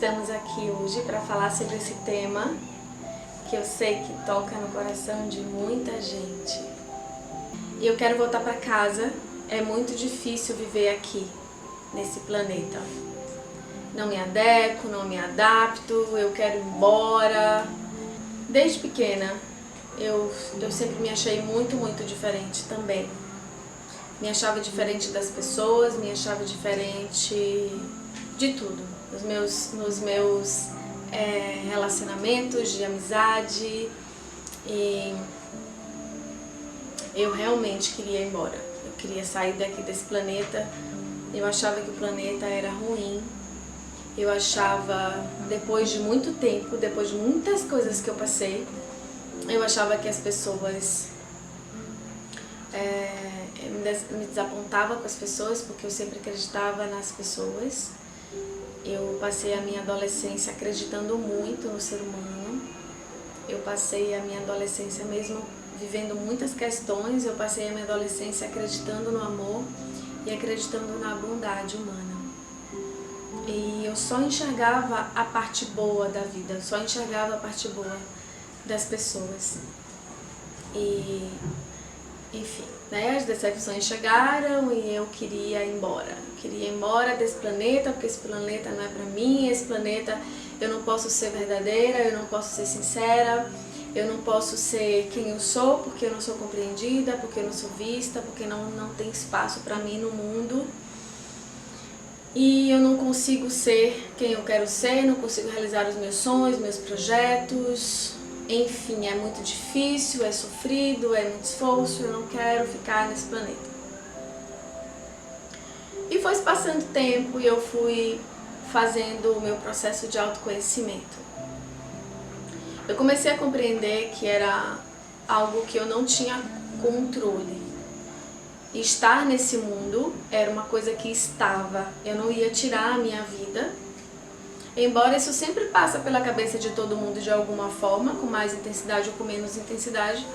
Estamos aqui hoje para falar sobre esse tema que eu sei que toca no coração de muita gente. E eu quero voltar para casa. É muito difícil viver aqui, nesse planeta. Não me adequo, não me adapto, eu quero ir embora. Desde pequena, eu sempre me achei muito diferente também. Me achava diferente das pessoas, me achava diferente de tudo. Nos meus relacionamentos de amizade. E eu realmente queria ir embora. Eu queria sair daqui desse planeta. Eu achava que o planeta era ruim. Eu achava, depois de muito tempo, depois de muitas coisas que eu passei, eu achava que as pessoas... me desapontava com as pessoas, porque eu sempre acreditava nas pessoas. Eu passei a minha adolescência acreditando muito no ser humano. Eu passei a minha adolescência mesmo vivendo muitas questões. Eu passei a minha adolescência acreditando no amor e acreditando na bondade humana. E eu só enxergava a parte boa da vida, eu só enxergava a parte boa das pessoas. E, enfim, né, as decepções chegaram e eu queria ir embora. Eu queria ir embora desse planeta, porque esse planeta não é pra mim, esse planeta eu não posso ser verdadeira, eu não posso ser sincera, eu não posso ser quem eu sou, porque eu não sou compreendida, porque eu não sou vista, porque não tem espaço pra mim no mundo. E eu não consigo ser quem eu quero ser, não consigo realizar os meus sonhos, meus projetos. Enfim, é muito difícil, é sofrido, é muito esforço, eu não quero ficar nesse planeta. E foi se passando tempo e eu fui fazendo o meu processo de autoconhecimento. Eu comecei a compreender que era algo que eu não tinha controle. Estar nesse mundo era uma coisa que estava, eu não ia tirar a minha vida, embora isso sempre passa pela cabeça de todo mundo de alguma forma, com mais intensidade ou com menos intensidade,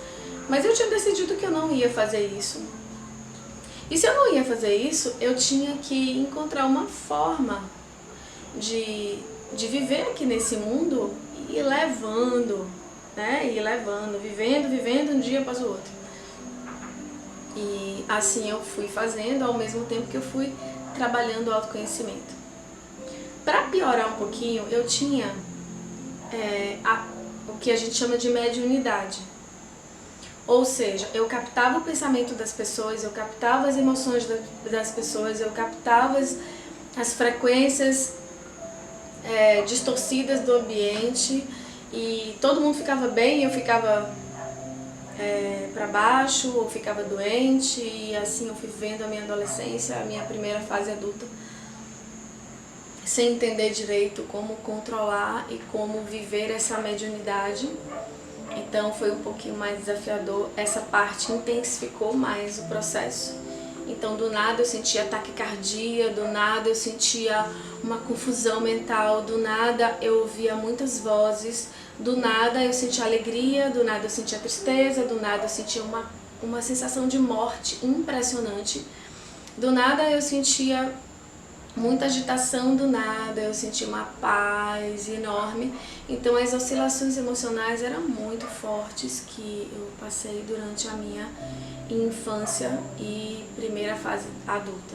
mas eu tinha decidido que eu não ia fazer isso. E se eu não ia fazer isso, eu tinha que encontrar uma forma de viver aqui nesse mundo e ir levando, né? Ir levando, vivendo um dia após o outro. E assim eu fui fazendo, ao mesmo tempo que eu fui trabalhando o autoconhecimento. Para piorar um pouquinho, eu tinha o que a gente chama de mediunidade. Ou seja, eu captava o pensamento das pessoas, eu captava as emoções das pessoas, eu captava as frequências distorcidas do ambiente, e todo mundo ficava bem, eu ficava para baixo, ou ficava doente, e assim eu fui vivendo a minha adolescência, a minha primeira fase adulta, sem entender direito como controlar e como viver essa mediunidade. Então foi um pouquinho mais desafiador, essa parte intensificou mais o processo. Então do nada eu sentia taquicardia, do nada eu sentia uma confusão mental, do nada eu ouvia muitas vozes, do nada eu sentia alegria, do nada eu sentia tristeza, do nada eu sentia uma sensação de morte impressionante, do nada eu sentia muita agitação, do nada eu sentia uma paz enorme. Então as oscilações emocionais eram muito fortes que eu passei durante a minha infância e primeira fase adulta.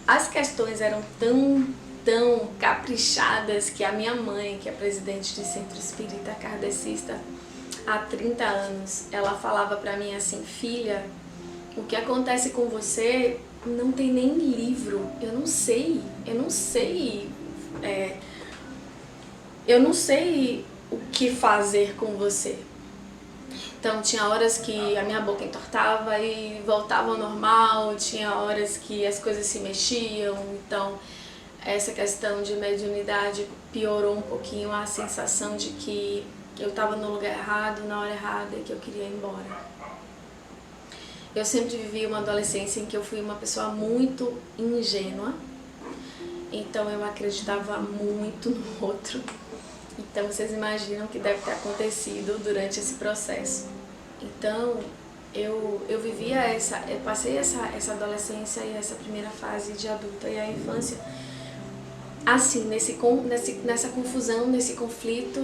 As questões eram tão caprichadas que a minha mãe, que é presidente de centro espírita kardecista há 30 anos, ela falava pra mim assim: filha, o que acontece com você não tem nem livro, eu não sei o que fazer com você. Então tinha horas que a minha boca entortava e voltava ao normal, tinha horas que as coisas se mexiam. Então essa questão de mediunidade piorou um pouquinho a sensação de que eu estava no lugar errado, na hora errada, e que eu queria ir embora. Eu sempre vivi uma adolescência em que eu fui uma pessoa muito ingênua, então eu acreditava muito no outro. Então vocês imaginam o que deve ter acontecido durante esse processo. Então eu passei essa adolescência e essa primeira fase de adulta e a infância assim, nessa confusão, nesse conflito,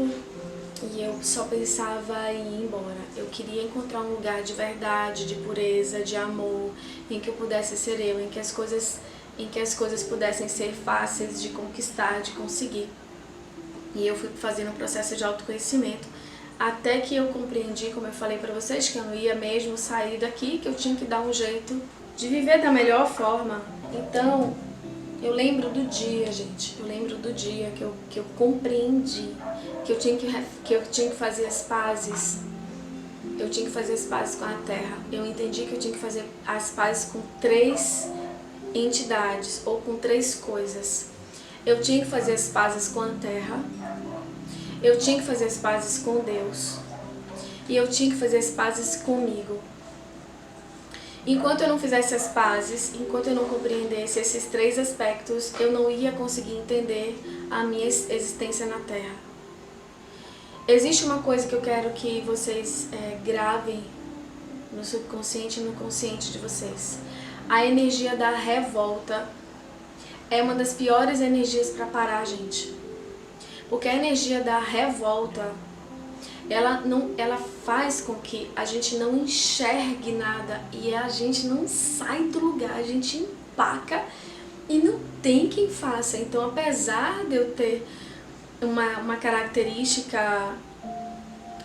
e eu só pensava em ir embora. Eu queria encontrar um lugar de verdade, de pureza, de amor, em que eu pudesse ser eu, em que as coisas pudessem ser fáceis de conquistar, de conseguir. E eu fui fazendo um processo de autoconhecimento, até que eu compreendi, como eu falei pra vocês, que eu não ia mesmo sair daqui, que eu tinha que dar um jeito de viver da melhor forma. Então, eu lembro do dia, gente, eu lembro do dia que eu compreendi que eu tinha que fazer as pazes. Eu tinha que fazer as pazes com a terra. Eu entendi que eu tinha que fazer as pazes com 3 entidades ou com 3 coisas. Eu tinha que fazer as pazes com a terra, eu tinha que fazer as pazes com Deus e eu tinha que fazer as pazes comigo. Enquanto eu não fizesse as pazes, enquanto eu não compreendesse esses 3 aspectos, eu não ia conseguir entender a minha existência na Terra. Existe uma coisa que eu quero que vocês gravem no subconsciente e no consciente de vocês. A energia da revolta é uma das piores energias para parar, gente. Porque a energia da revolta, ela faz com que a gente não enxergue nada e a gente não sai do lugar, a gente empaca e não tem quem faça. Então, apesar de eu ter uma característica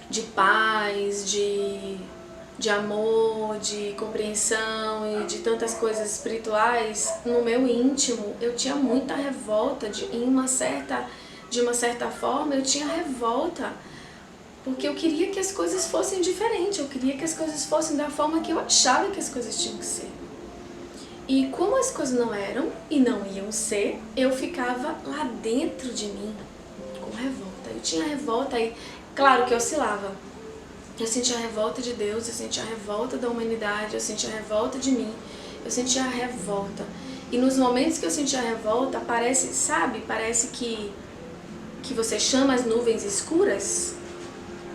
de paz, de amor, de compreensão e de tantas coisas espirituais, no meu íntimo eu tinha muita revolta, de uma certa forma eu tinha revolta. Porque eu queria que as coisas fossem diferentes, eu queria que as coisas fossem da forma que eu achava que as coisas tinham que ser. E como as coisas não eram e não iam ser, eu ficava lá dentro de mim com revolta. Eu tinha revolta aí, claro que eu oscilava. Eu sentia a revolta de Deus, eu sentia a revolta da humanidade, eu sentia a revolta de mim, eu sentia a revolta. E nos momentos que eu sentia a revolta, parece que você chama as nuvens escuras.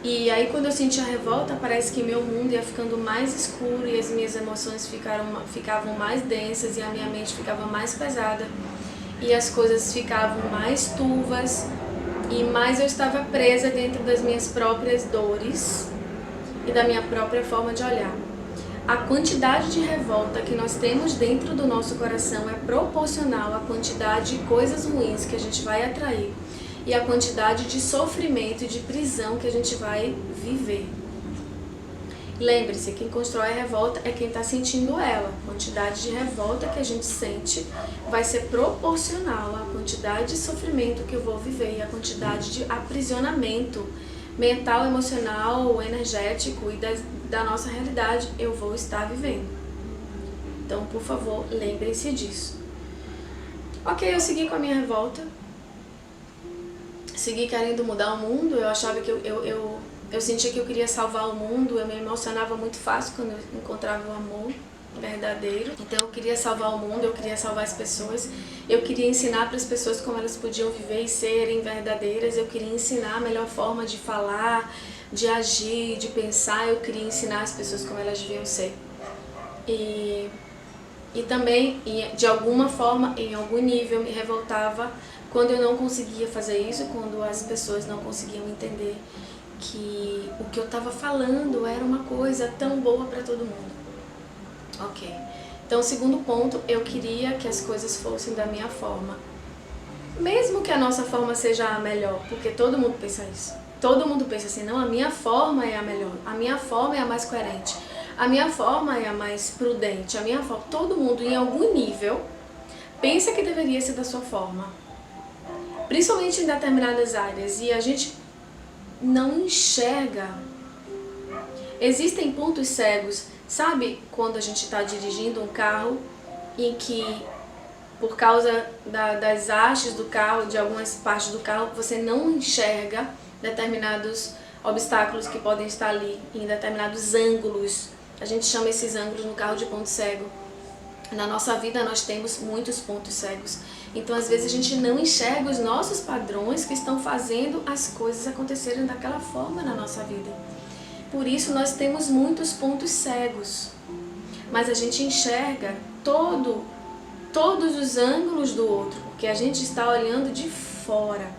E aí quando eu senti a revolta, parece que meu mundo ia ficando mais escuro e as minhas emoções ficavam mais densas e a minha mente ficava mais pesada. E as coisas ficavam mais turvas e mais eu estava presa dentro das minhas próprias dores e da minha própria forma de olhar. A quantidade de revolta que nós temos dentro do nosso coração é proporcional à quantidade de coisas ruins que a gente vai atrair e a quantidade de sofrimento e de prisão que a gente vai viver. Lembre-se, quem constrói a revolta é quem está sentindo ela. A quantidade de revolta que a gente sente vai ser proporcional à quantidade de sofrimento que eu vou viver e à quantidade de aprisionamento mental, emocional, energético e da nossa realidade eu vou estar vivendo. Então, por favor, lembrem-se disso. Ok, eu segui com a minha revolta. Segui querendo mudar o mundo, eu achava que eu sentia que eu queria salvar o mundo, eu me emocionava muito fácil quando eu encontrava o amor verdadeiro. Então eu queria salvar o mundo, eu queria salvar as pessoas, eu queria ensinar para as pessoas como elas podiam viver e serem verdadeiras, eu queria ensinar a melhor forma de falar, de agir, de pensar, eu queria ensinar as pessoas como elas deviam ser. E também, de alguma forma, em algum nível, eu me revoltava quando eu não conseguia fazer isso, quando as pessoas não conseguiam entender que o que eu estava falando era uma coisa tão boa para todo mundo. Ok. Então, segundo ponto, eu queria que as coisas fossem da minha forma. Mesmo que a nossa forma seja a melhor, porque todo mundo pensa isso. Todo mundo pensa assim, não, a minha forma é a melhor, a minha forma é a mais coerente, a minha forma é a mais prudente, a minha forma... Todo mundo, em algum nível, pensa que deveria ser da sua forma. Principalmente em determinadas áreas, e a gente não enxerga. Existem pontos cegos. Sabe quando a gente está dirigindo um carro em que, por causa das hastes do carro, de algumas partes do carro, você não enxerga determinados obstáculos que podem estar ali, em determinados ângulos. A gente chama esses ângulos no carro de ponto cego. Na nossa vida nós temos muitos pontos cegos. Então, às vezes, a gente não enxerga os nossos padrões que estão fazendo as coisas acontecerem daquela forma na nossa vida. Por isso, nós temos muitos pontos cegos. Mas a gente enxerga todo todos os ângulos do outro, porque a gente está olhando de fora.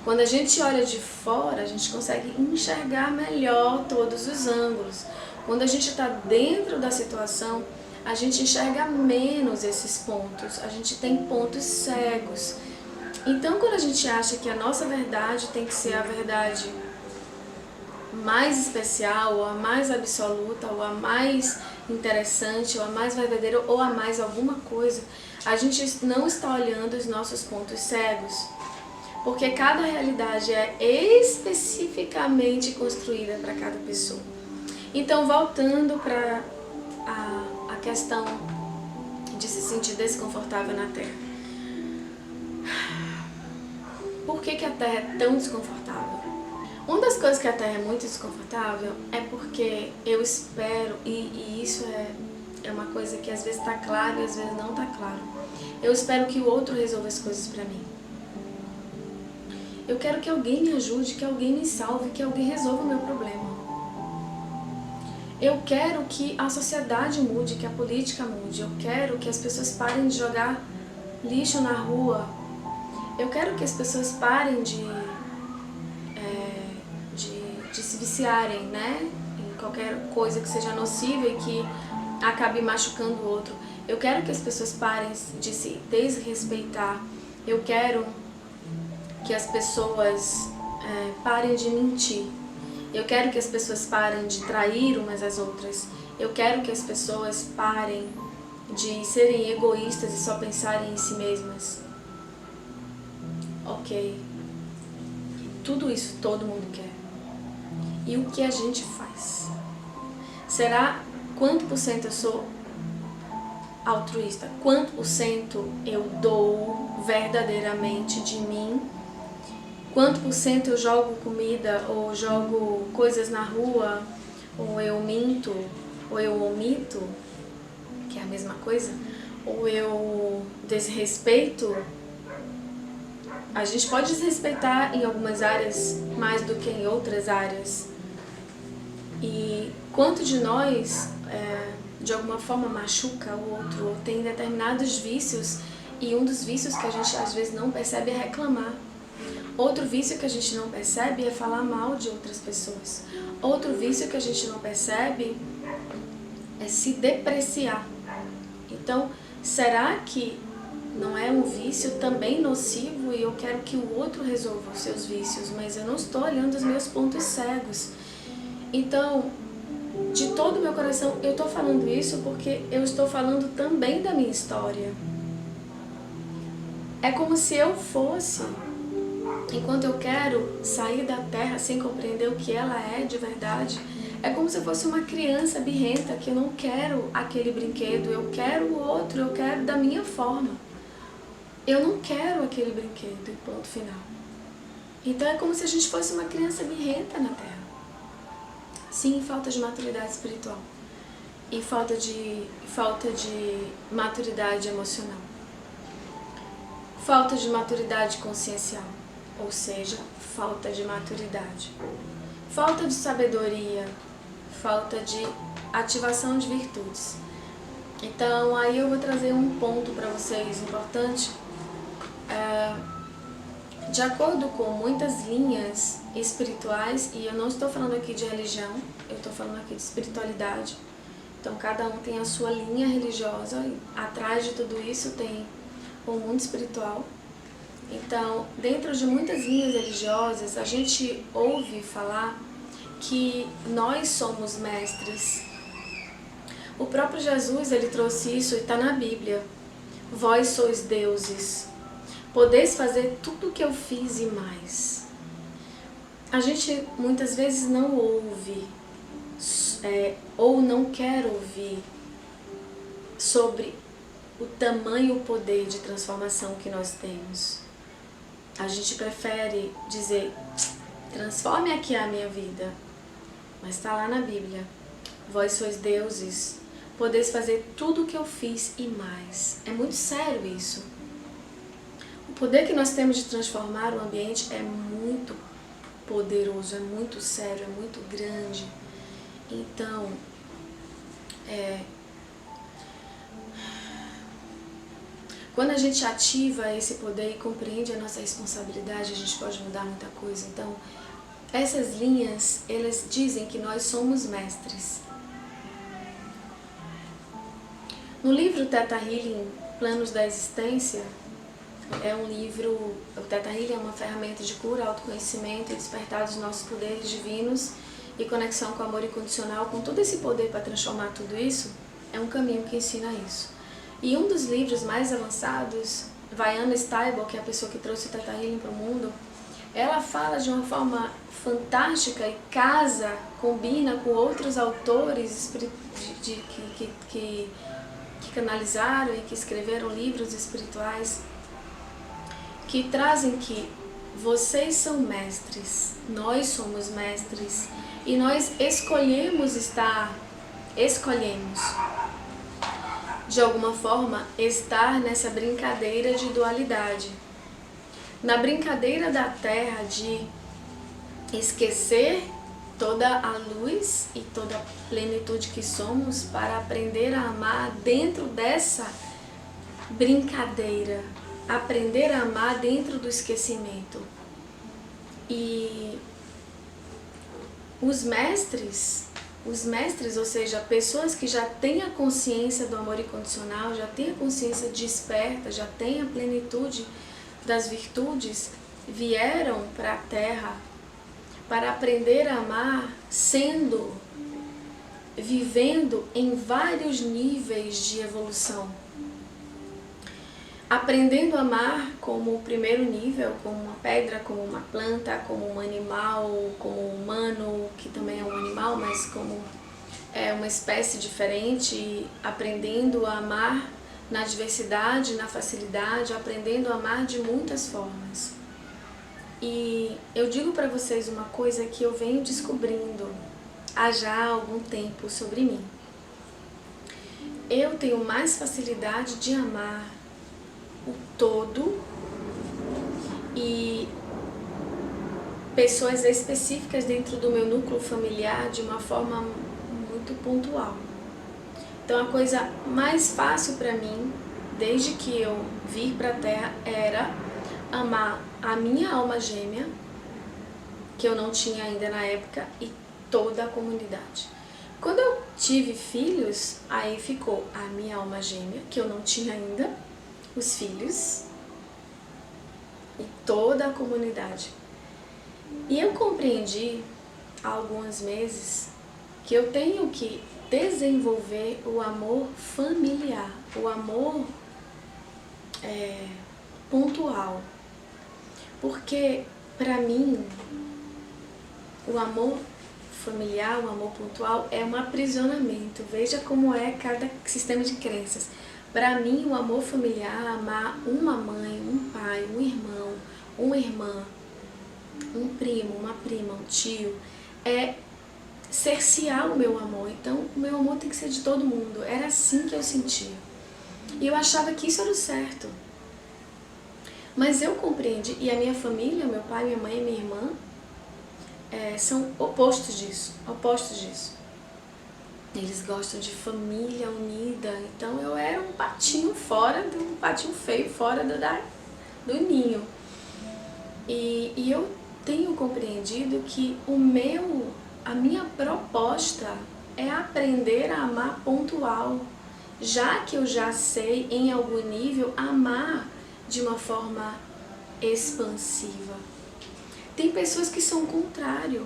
Quando a gente olha de fora, a gente consegue enxergar melhor todos os ângulos. Quando a gente está dentro da situação, a gente enxerga menos esses pontos, a gente tem pontos cegos. Então, quando a gente acha que a nossa verdade tem que ser a verdade mais especial, ou a mais absoluta, ou a mais interessante, ou a mais verdadeira, ou a mais alguma coisa, a gente não está olhando os nossos pontos cegos. Porque cada realidade é especificamente construída para cada pessoa. Então, voltando para a questão de se sentir desconfortável na Terra. Por que a Terra é tão desconfortável? Uma das coisas que a Terra é muito desconfortável é porque eu espero, e isso é uma coisa que às vezes está claro e às vezes não está claro. Eu espero que o outro resolva as coisas para mim. Eu quero que alguém me ajude, que alguém me salve, que alguém resolva o meu problema. Eu quero que a sociedade mude, que a política mude. Eu quero que as pessoas parem de jogar lixo na rua. Eu quero que as pessoas parem de se viciarem, né? Em qualquer coisa que seja nociva e que acabe machucando o outro. Eu quero que as pessoas parem de se desrespeitar. Eu quero que as pessoas parem de mentir. Eu quero que as pessoas parem de trair umas às outras. Eu quero que as pessoas parem de serem egoístas e só pensarem em si mesmas. Ok. Tudo isso todo mundo quer. E o que a gente faz? Será quanto por cento eu sou altruísta? Quanto por cento eu dou verdadeiramente de mim? Quanto por cento eu jogo comida ou jogo coisas na rua? Ou eu minto? Ou eu omito? Que é a mesma coisa? Ou eu desrespeito? A gente pode desrespeitar em algumas áreas mais do que em outras áreas. E quanto de nós, de alguma forma, machuca o outro, ou tem determinados vícios, e um dos vícios que a gente às vezes não percebe é reclamar. Outro vício que a gente não percebe é falar mal de outras pessoas. Outro vício que a gente não percebe é se depreciar. Então, será que não é um vício também nocivo e eu quero que o outro resolva os seus vícios, mas eu não estou olhando os meus pontos cegos? Então, de todo o meu coração, eu estou falando isso porque eu estou falando também da minha história. É como se eu fosse, enquanto eu quero sair da terra sem compreender o que ela é de verdade, é como se eu fosse uma criança birrenta que eu não quero aquele brinquedo, eu quero o outro, eu quero da minha forma. Eu não quero aquele brinquedo, ponto final. Então é como se a gente fosse uma criança birrenta na Terra. Sim, falta de maturidade espiritual. E falta de maturidade emocional. Falta de maturidade consciencial. Ou seja, falta de maturidade. Falta de sabedoria. Falta de ativação de virtudes. Então aí eu vou trazer um ponto para vocês importante. De acordo com muitas linhas espirituais, e eu não estou falando aqui de religião, eu estou falando aqui de espiritualidade. Então cada um tem a sua linha religiosa, e atrás de tudo isso tem o mundo espiritual. Então, dentro de muitas linhas religiosas, a gente ouve falar que nós somos mestres. O próprio Jesus, ele trouxe isso e está na Bíblia. Vós sois deuses. Podeis fazer tudo o que eu fiz e mais. A gente muitas vezes não ouve, ou não quer ouvir sobre o tamanho e o poder de transformação que nós temos. A gente prefere dizer, transforme aqui a minha vida. Mas está lá na Bíblia. Vós sois deuses. Podeis fazer tudo o que eu fiz e mais. É muito sério isso. O poder que nós temos de transformar o ambiente é muito poderoso, é muito sério, é muito grande. Então, Quando a gente ativa esse poder e compreende a nossa responsabilidade, a gente pode mudar muita coisa. Então, essas linhas, elas dizem que nós somos mestres. No livro Theta Healing, Planos da Existência, é um livro, o Theta Healing é uma ferramenta de cura, autoconhecimento e despertar dos nossos poderes divinos e conexão com o amor incondicional, com todo esse poder para transformar tudo isso, é um caminho que ensina isso. E um dos livros mais avançados, Vaiana Steibel, que é a pessoa que trouxe o Theta Healing para o mundo, ela fala de uma forma fantástica e casa, combina com outros autores que canalizaram e que escreveram livros espirituais, que trazem que vocês são mestres, nós somos mestres, e nós escolhemos de alguma forma, estar nessa brincadeira de dualidade. Na brincadeira da Terra de esquecer toda a luz e toda a plenitude que somos para aprender a amar dentro dessa brincadeira. Aprender a amar dentro do esquecimento. E os mestres, ou seja, pessoas que já têm a consciência do amor incondicional, já têm a consciência desperta, já têm a plenitude das virtudes, vieram para a Terra para aprender a amar vivendo em vários níveis de evolução. Aprendendo a amar como o primeiro nível, como uma pedra, como uma planta, como um animal, como um humano, que também é um animal, mas como é uma espécie diferente, aprendendo a amar na diversidade, na facilidade, aprendendo a amar de muitas formas. E eu digo para vocês uma coisa que eu venho descobrindo há já algum tempo sobre mim. Eu tenho mais facilidade de amar o todo e pessoas específicas dentro do meu núcleo familiar de uma forma muito pontual. Então a coisa mais fácil para mim, desde que eu vim para a Terra, era amar a minha alma gêmea, que eu não tinha ainda na época, e toda a comunidade. Quando eu tive filhos, aí ficou a minha alma gêmea, que eu não tinha ainda, os filhos e toda a comunidade. E eu compreendi há alguns meses que eu tenho que desenvolver o amor familiar, o amor pontual. Porque, para mim, o amor familiar, o amor pontual é um aprisionamento. Veja como é cada sistema de crenças. Para mim, o amor familiar, amar uma mãe, um pai, um irmão, uma irmã, um primo, uma prima, um tio, é cercear o meu amor. Então, o meu amor tem que ser de todo mundo. Era assim que eu sentia. E eu achava que isso era o certo. Mas eu compreendi, e a minha família, meu pai, minha mãe e minha irmã, são opostos disso. Eles gostam de família unida, então eu era um patinho feio fora do ninho. E eu tenho compreendido que a minha proposta é aprender a amar pontual, já que eu já sei em algum nível amar de uma forma expansiva. Tem pessoas que são o contrário,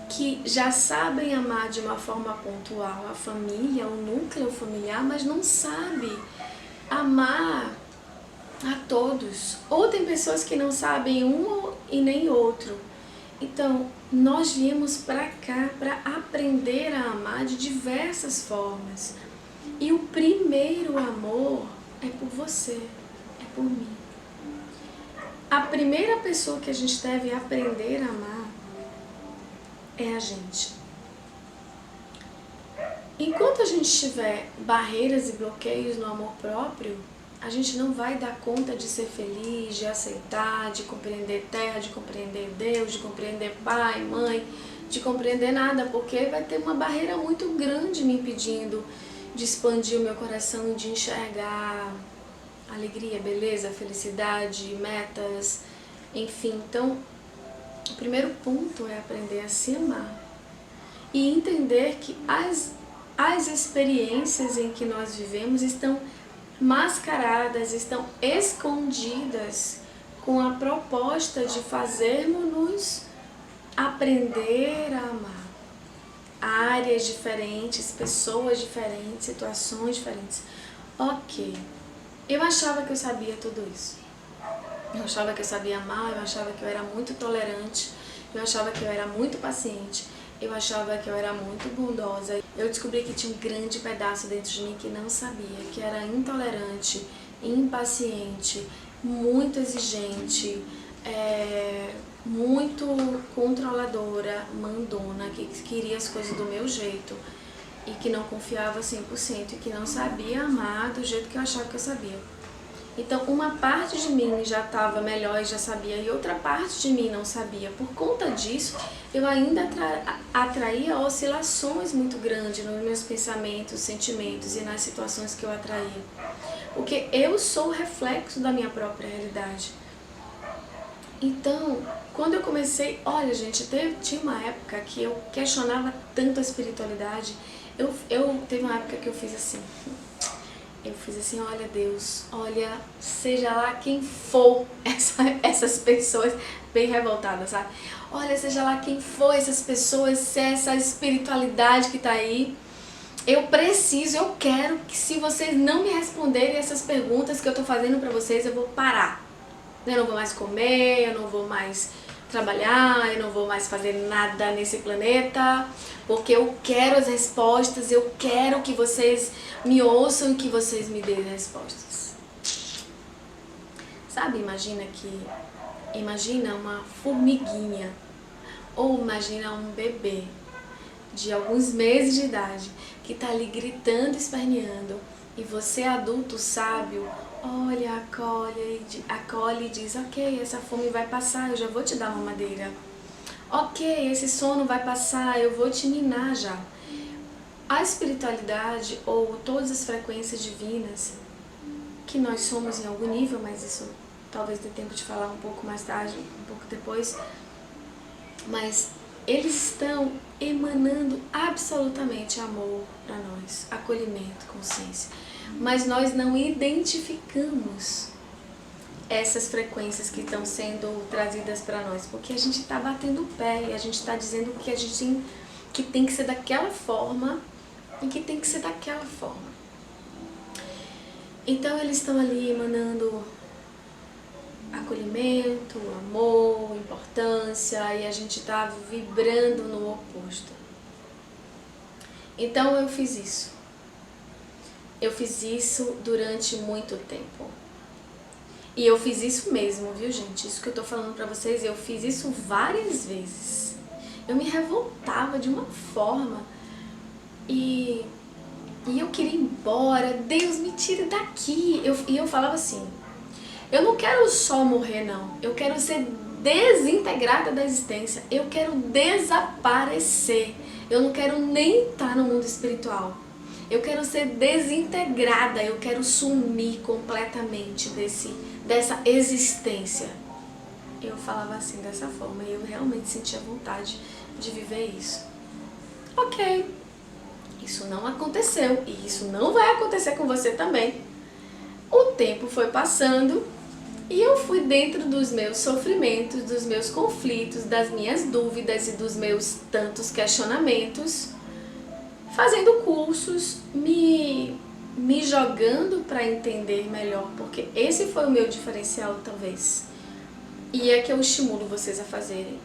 que já sabem amar de uma forma pontual a família, o núcleo familiar, mas não sabe amar a todos. Ou tem pessoas que não sabem um e nem outro. Então, nós viemos para cá para aprender a amar de diversas formas. E o primeiro amor é por você, é por mim. A primeira pessoa que a gente deve aprender a amar é a gente. Enquanto a gente tiver barreiras e bloqueios no amor próprio, a gente não vai dar conta de ser feliz, de aceitar, de compreender terra, de compreender Deus, de compreender pai, mãe, de compreender nada, porque vai ter uma barreira muito grande me impedindo de expandir o meu coração, de enxergar alegria, beleza, felicidade, metas, enfim. Então, o primeiro ponto é aprender a se amar e entender que as experiências em que nós vivemos estão mascaradas, estão escondidas com a proposta de fazermos-nos aprender a amar. Áreas diferentes, pessoas diferentes, situações diferentes. Ok, eu achava que eu sabia tudo isso. Eu achava que eu sabia amar, eu achava que eu era muito tolerante, eu achava que eu era muito paciente, eu achava que eu era muito bondosa. Eu descobri que tinha um grande pedaço dentro de mim que não sabia, que era intolerante, impaciente, muito exigente, muito controladora, mandona, que queria as coisas do meu jeito e que não confiava 100% e que não sabia amar do jeito que eu achava que eu sabia. Então, uma parte de mim já estava melhor e já sabia, e outra parte de mim não sabia. Por conta disso, eu ainda atraía oscilações muito grandes nos meus pensamentos, sentimentos e nas situações que eu atraía. Porque eu sou o reflexo da minha própria realidade. Então, quando eu comecei, olha gente, tinha uma época que eu questionava tanto a espiritualidade. Teve uma época que eu fiz assim, olha Deus, olha, seja lá quem for essas pessoas, bem revoltadas, sabe? Olha, seja lá quem for essas pessoas, se é essa espiritualidade que tá aí, eu quero que se vocês não me responderem essas perguntas que eu tô fazendo pra vocês, eu vou parar. Eu não vou mais comer, eu não vou mais trabalhar, eu não vou mais fazer nada nesse planeta, porque eu quero as respostas, eu quero que vocês me ouçam e que vocês me deem respostas. Sabe, imagina uma formiguinha, ou imagina um bebê de alguns meses de idade que tá ali gritando, esperneando, e você adulto sábio olha, acolhe e diz, ok, essa fome vai passar, eu já vou te dar uma madeira. Ok, esse sono vai passar, eu vou te ninar já. A espiritualidade, ou todas as frequências divinas, que nós somos em algum nível, mas isso talvez dê tempo de falar um pouco mais tarde, um pouco depois, mas eles estão emanando absolutamente amor para nós, acolhimento, consciência. Mas nós não identificamos essas frequências que estão sendo trazidas para nós, porque a gente está batendo o pé e a gente está dizendo que tem que ser daquela forma e que tem que ser daquela forma. Então eles estão ali emanando acolhimento, amor, importância, e a gente está vibrando no oposto. Então eu fiz isso. Eu fiz isso durante muito tempo. E eu fiz isso mesmo, viu gente? Isso que eu tô falando pra vocês, eu fiz isso várias vezes. Eu me revoltava de uma forma e eu queria ir embora. Deus, me tire daqui. E eu falava assim, eu não quero só morrer não, eu quero ser desintegrada da existência, eu quero desaparecer, eu não quero nem estar no mundo espiritual. Eu quero ser desintegrada, eu quero sumir completamente dessa existência. Eu falava assim, dessa forma, e eu realmente sentia vontade de viver isso. Ok, isso não aconteceu, e isso não vai acontecer com você também. O tempo foi passando, e eu fui dentro dos meus sofrimentos, dos meus conflitos, das minhas dúvidas e dos meus tantos questionamentos, fazendo cursos, me jogando para entender melhor, porque esse foi o meu diferencial talvez. E é que eu estimulo vocês a fazerem.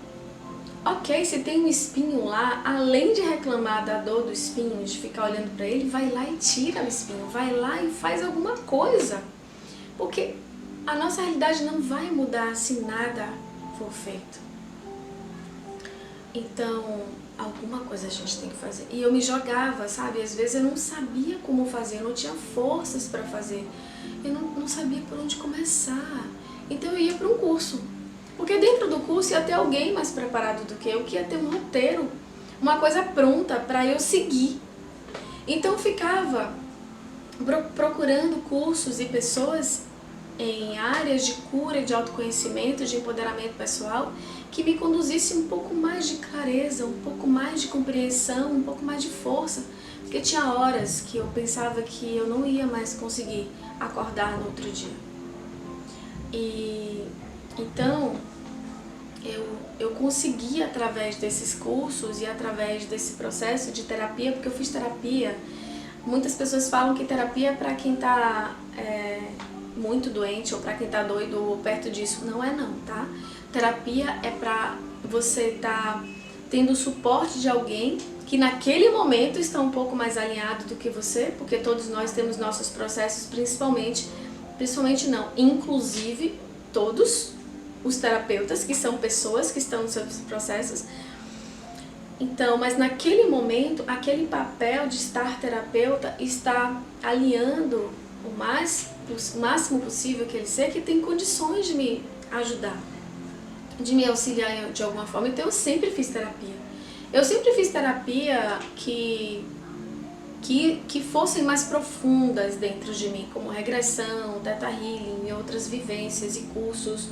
Ok, se tem um espinho lá, além de reclamar da dor do espinho, de ficar olhando para ele, vai lá e tira o espinho, vai lá e faz alguma coisa. Porque a nossa realidade não vai mudar se nada for feito. Então, alguma coisa a gente tem que fazer. E eu me jogava, sabe? Às vezes eu não sabia como fazer, eu não tinha forças para fazer. Eu não sabia por onde começar. Então eu ia para um curso. Porque dentro do curso ia ter alguém mais preparado do que ia ter um roteiro, uma coisa pronta para eu seguir. Então eu ficava procurando cursos e pessoas em áreas de cura e de autoconhecimento, de empoderamento pessoal, que me conduzisse um pouco mais de clareza, um pouco mais de compreensão, um pouco mais de força. Porque tinha horas que eu pensava que eu não ia mais conseguir acordar no outro dia. E então eu consegui, através desses cursos e através desse processo de terapia, porque eu fiz terapia. Muitas pessoas falam que terapia é para quem está muito doente ou para quem está doido ou perto disso. Não é não, tá? Terapia é para você estar tendo o suporte de alguém que naquele momento está um pouco mais alinhado do que você, porque todos nós temos nossos processos, principalmente não, inclusive todos os terapeutas, que são pessoas que estão nos seus processos. Então, mas naquele momento, aquele papel de estar terapeuta está alinhando o máximo possível aquele ser que tem condições de me ajudar, de me auxiliar de alguma forma. Então eu sempre fiz terapia. Eu sempre fiz terapia que fossem mais profundas dentro de mim, como regressão, Theta Healing e outras vivências e cursos,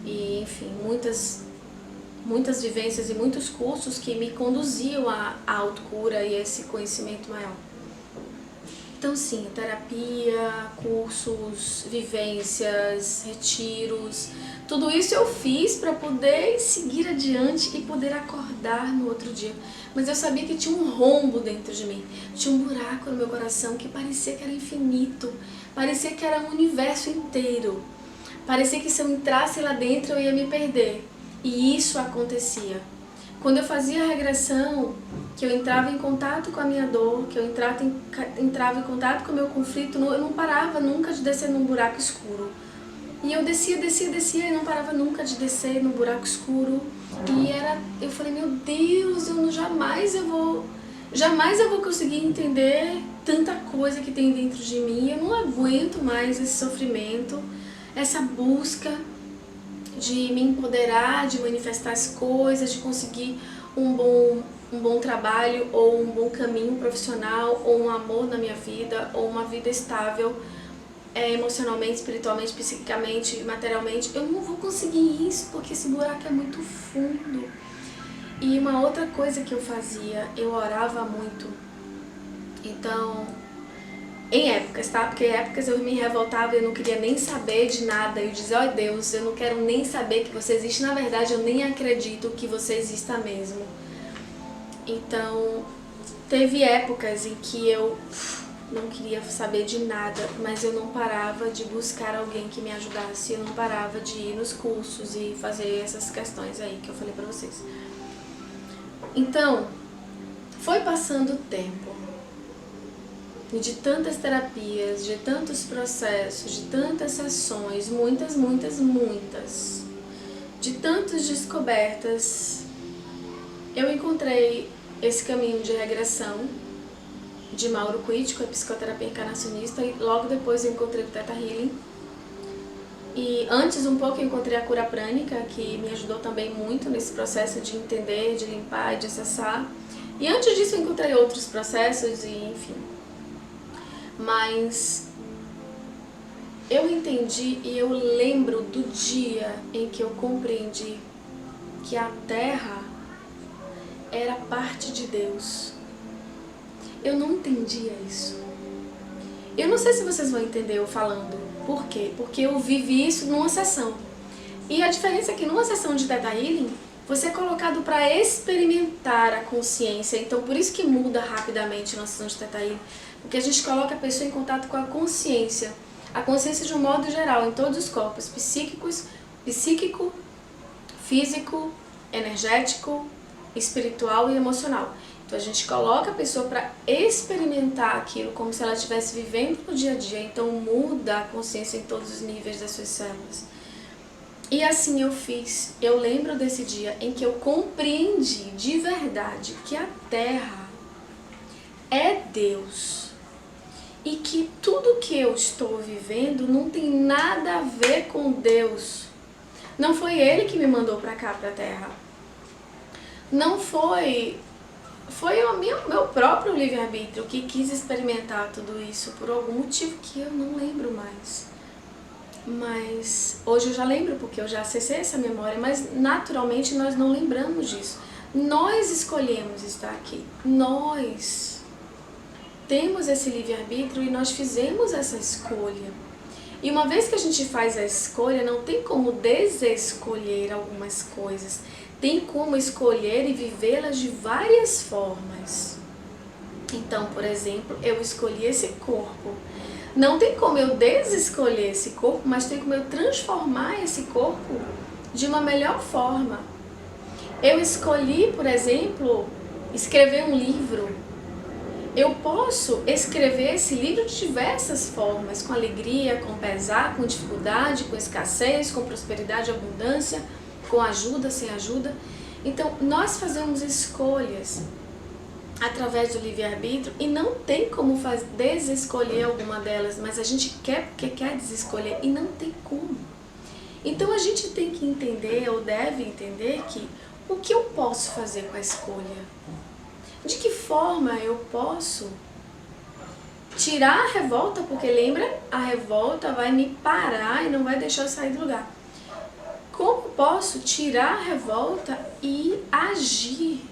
e enfim, muitas vivências e muitos cursos que me conduziam à autocura e a esse conhecimento maior. Então sim, terapia, cursos, vivências, retiros, tudo isso eu fiz para poder seguir adiante e poder acordar no outro dia. Mas eu sabia que tinha um rombo dentro de mim, tinha um buraco no meu coração que parecia que era infinito, parecia que era um universo inteiro, parecia que se eu entrasse lá dentro eu ia me perder. E isso acontecia. Quando eu fazia a regressão, que eu entrava em contato com a minha dor, que eu entrava em contato com o meu conflito, eu não parava nunca de descer num buraco escuro. E eu descia e não parava nunca de descer no buraco escuro. E eu falei, meu Deus, jamais eu vou conseguir entender tanta coisa que tem dentro de mim. Eu não aguento mais esse sofrimento, essa busca de me empoderar, de manifestar as coisas, de conseguir um bom trabalho, ou um bom caminho profissional, ou um amor na minha vida, ou uma vida estável, emocionalmente, espiritualmente, psiquicamente, materialmente. Eu não vou conseguir isso, porque esse buraco é muito fundo. E uma outra coisa que eu fazia, eu orava muito. Então, em épocas, tá? Porque em épocas eu me revoltava e eu não queria nem saber de nada. Eu dizia, ó Deus, eu não quero nem saber que você existe. Na verdade, eu nem acredito que você exista mesmo. Então, teve épocas em que eu não queria saber de nada, mas eu não parava de buscar alguém que me ajudasse. Eu não parava de ir nos cursos e fazer essas questões aí que eu falei pra vocês. Então, foi passando o tempo. E de tantas terapias, de tantos processos, de tantas sessões, muitas, de tantas descobertas, eu encontrei esse caminho de regressão de Mauro Quid, com a psicoterapia encarnacionista, e logo depois eu encontrei o Theta Healing. E antes um pouco eu encontrei a cura prânica, que me ajudou também muito nesse processo de entender, de limpar e de acessar. E antes disso eu encontrei outros processos e enfim. Mas eu entendi e eu lembro do dia em que eu compreendi que a Terra era parte de Deus. Eu não entendia isso. Eu não sei se vocês vão entender eu falando. Por quê? Porque eu vivi isso numa sessão. E a diferença é que numa sessão de Theta Healing, você é colocado para experimentar a consciência. Então por isso que muda rapidamente na sessão de Theta Healing. Porque a gente coloca a pessoa em contato com a consciência. A consciência de um modo geral, em todos os corpos. Psíquico, físico, energético, espiritual e emocional. Então a gente coloca a pessoa para experimentar aquilo como se ela estivesse vivendo no dia a dia. Então muda a consciência em todos os níveis das suas células. E assim eu fiz. Eu lembro desse dia em que eu compreendi de verdade que a Terra é Deus. E que tudo que eu estou vivendo não tem nada a ver com Deus. Não foi Ele que me mandou para cá, para a Terra. Não foi... Foi o meu próprio livre-arbítrio que quis experimentar tudo isso por algum motivo que eu não lembro mais. Mas hoje eu já lembro, porque eu já acessei essa memória, mas naturalmente nós não lembramos disso. Nós escolhemos estar aqui. Nós temos esse livre-arbítrio e nós fizemos essa escolha. E uma vez que a gente faz a escolha, não tem como desescolher algumas coisas. Tem como escolher e vivê-las de várias formas. Então, por exemplo, eu escolhi esse corpo. Não tem como eu desescolher esse corpo, mas tem como eu transformar esse corpo de uma melhor forma. Eu escolhi, por exemplo, escrever um livro. Eu posso escrever esse livro de diversas formas, com alegria, com pesar, com dificuldade, com escassez, com prosperidade, abundância, com ajuda, sem ajuda. Então, nós fazemos escolhas através do livre-arbítrio e não tem como desescolher alguma delas, mas a gente quer porque quer desescolher e não tem como. Então, a gente tem que entender, ou deve entender, que o que eu posso fazer com a escolha? De que forma eu posso tirar a revolta? Porque lembra, a revolta vai me parar e não vai deixar eu sair do lugar. Como posso tirar a revolta e agir?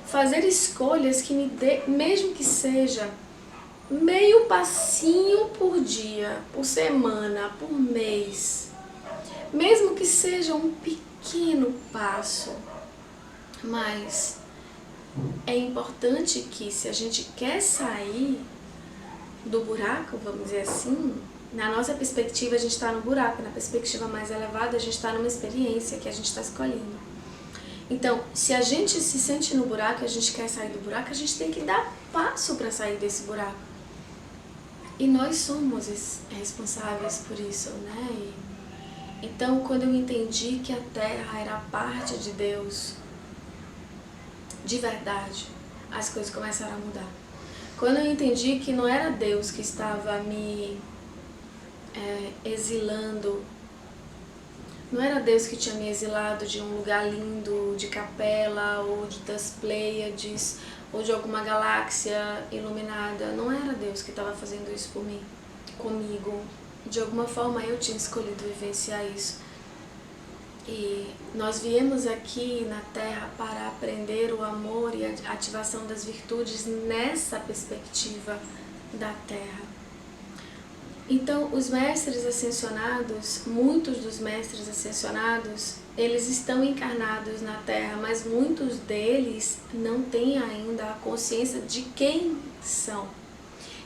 Fazer escolhas que me dê, mesmo que seja meio passinho por dia, por semana, por mês. Mesmo que seja um pequeno passo, mas é importante que, se a gente quer sair do buraco, vamos dizer assim, na nossa perspectiva a gente está no buraco, na perspectiva mais elevada a gente está numa experiência que a gente está escolhendo. Então, se a gente se sente no buraco e a gente quer sair do buraco, a gente tem que dar passo para sair desse buraco. E nós somos responsáveis por isso, né? Então, quando eu entendi que a Terra era parte de Deus, de verdade, as coisas começaram a mudar. Quando eu entendi que não era Deus que estava me exilando, não era Deus que tinha me exilado de um lugar lindo, de Capela, ou das Pleiades, ou de alguma galáxia iluminada, não era Deus que estava fazendo isso por mim, comigo. De alguma forma eu tinha escolhido vivenciar isso. E nós viemos aqui na Terra para aprender o amor e a ativação das virtudes nessa perspectiva da Terra. Então, os mestres ascensionados, muitos dos mestres ascensionados, eles estão encarnados na Terra, mas muitos deles não têm ainda a consciência de quem são.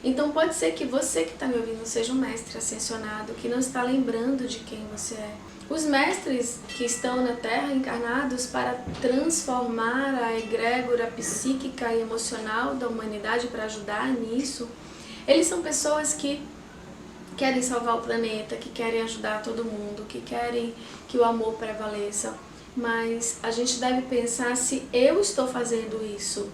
Então, pode ser que você que está me ouvindo seja um mestre ascensionado, que não está lembrando de quem você é. Os mestres que estão na Terra encarnados para transformar a egrégora psíquica e emocional da humanidade, para ajudar nisso, eles são pessoas que querem salvar o planeta, que querem ajudar todo mundo, que querem que o amor prevaleça. Mas a gente deve pensar se eu estou fazendo isso.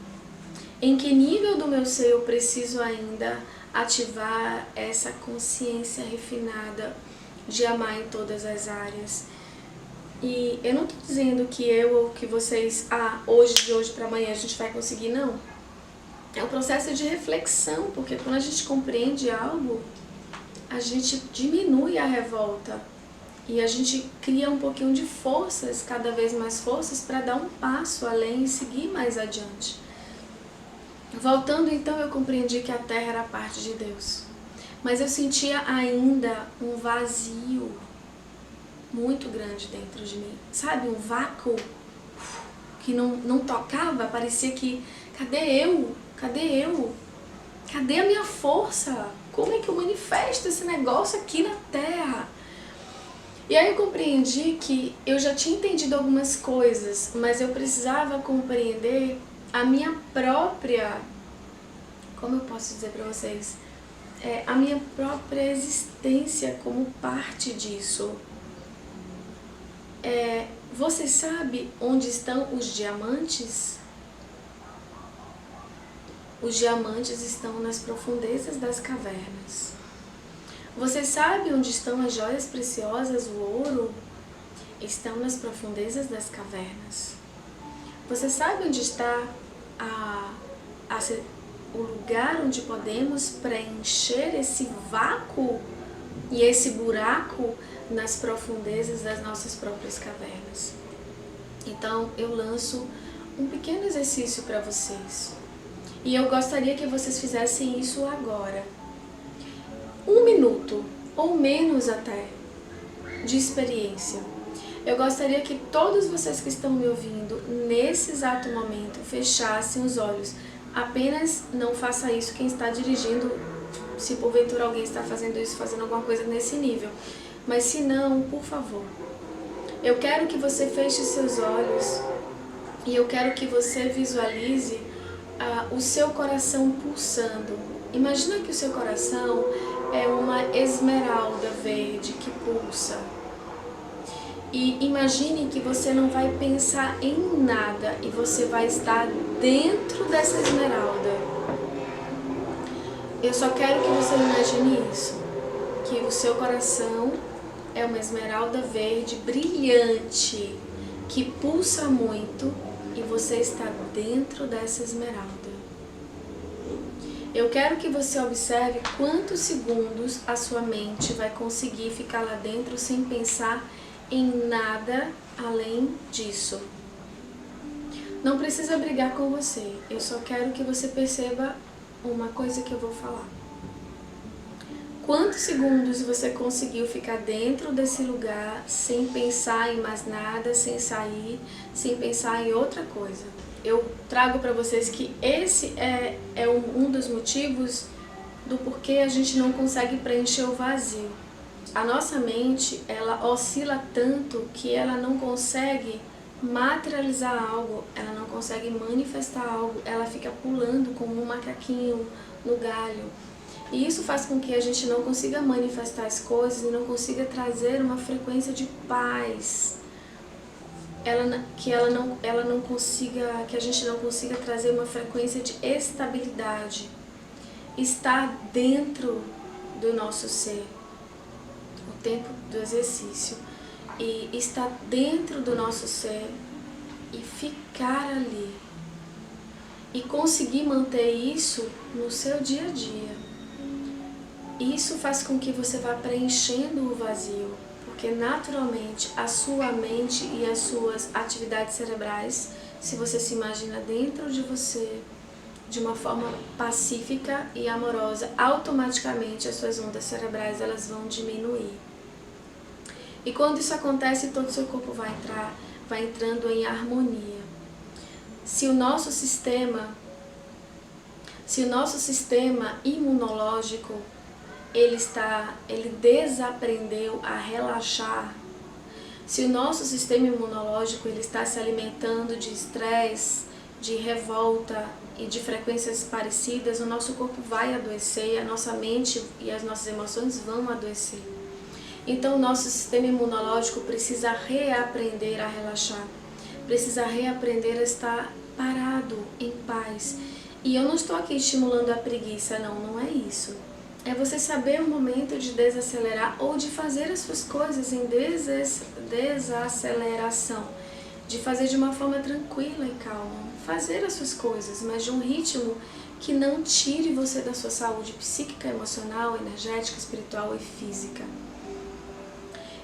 Em que nível do meu ser eu preciso ainda ativar essa consciência refinada de amar em todas as áreas. E eu não estou dizendo que eu ou que vocês, hoje, de hoje para amanhã a gente vai conseguir, não. É um processo de reflexão, porque quando a gente compreende algo, a gente diminui a revolta e a gente cria um pouquinho de forças, cada vez mais forças, para dar um passo além e seguir mais adiante. Voltando então, eu compreendi que a Terra era parte de Deus, mas eu sentia ainda um vazio muito grande dentro de mim, sabe, um vácuo que não tocava, parecia que, cadê eu? Cadê eu? Cadê a minha força? Como é que eu manifesto esse negócio aqui na Terra? E aí eu compreendi que eu já tinha entendido algumas coisas, mas eu precisava compreender a minha própria, como eu posso dizer para vocês, a minha própria existência como parte disso. Você sabe onde estão os diamantes? Os diamantes estão nas profundezas das cavernas. Você sabe onde estão as joias preciosas, o ouro? Estão nas profundezas das cavernas. Você sabe onde está o lugar onde podemos preencher esse vácuo e esse buraco nas profundezas das nossas próprias cavernas. Então eu lanço um pequeno exercício para vocês. E eu gostaria que vocês fizessem isso agora. 1 minuto, ou menos até, de experiência. Eu gostaria que todos vocês que estão me ouvindo, nesse exato momento, fechassem os olhos. Apenas não faça isso quem está dirigindo, se porventura alguém está fazendo isso, fazendo alguma coisa nesse nível. Mas se não, por favor, eu quero que você feche seus olhos e eu quero que você visualize o seu coração pulsando. Imagina que o seu coração é uma esmeralda verde que pulsa. E imagine que você não vai pensar em nada e você vai estar dentro dessa esmeralda. Eu só quero que você imagine isso, que o seu coração é uma esmeralda verde brilhante, que pulsa muito e você está dentro dessa esmeralda. Eu quero que você observe quantos segundos a sua mente vai conseguir ficar lá dentro sem pensar em nada além disso. Não precisa brigar com você, eu só quero que você perceba uma coisa que eu vou falar. Quantos segundos você conseguiu ficar dentro desse lugar sem pensar em mais nada, sem sair, sem pensar em outra coisa? Eu trago para vocês que esse é um dos motivos do porquê a gente não consegue preencher o vazio. A nossa mente, ela oscila tanto que ela não consegue materializar algo, ela não consegue manifestar algo, ela fica pulando como um macaquinho no galho. E isso faz com que a gente não consiga manifestar as coisas e não consiga trazer uma frequência de paz. Que a gente não consiga trazer uma frequência de estabilidade. Estar dentro do nosso ser, o tempo do exercício, e estar dentro do nosso ser e ficar ali. E conseguir manter isso no seu dia a dia. Isso faz com que você vá preenchendo o vazio, porque naturalmente a sua mente e as suas atividades cerebrais, se você se imagina dentro de você, de uma forma pacífica e amorosa, automaticamente as suas ondas cerebrais elas vão diminuir. E quando isso acontece, todo o seu corpo vai entrando em harmonia. Se o nosso sistema imunológico ele desaprendeu a relaxar, se o nosso sistema imunológico ele está se alimentando de estresse, de revolta e de frequências parecidas, o nosso corpo vai adoecer, a nossa mente e as nossas emoções vão adoecer. Então o nosso sistema imunológico precisa reaprender a relaxar, precisa reaprender a estar parado, em paz. E eu não estou aqui estimulando a preguiça, não é isso. É você saber o momento de desacelerar ou de fazer as suas coisas em desaceleração, de fazer de uma forma tranquila e calma, fazer as suas coisas, mas de um ritmo que não tire você da sua saúde psíquica, emocional, energética, espiritual e física.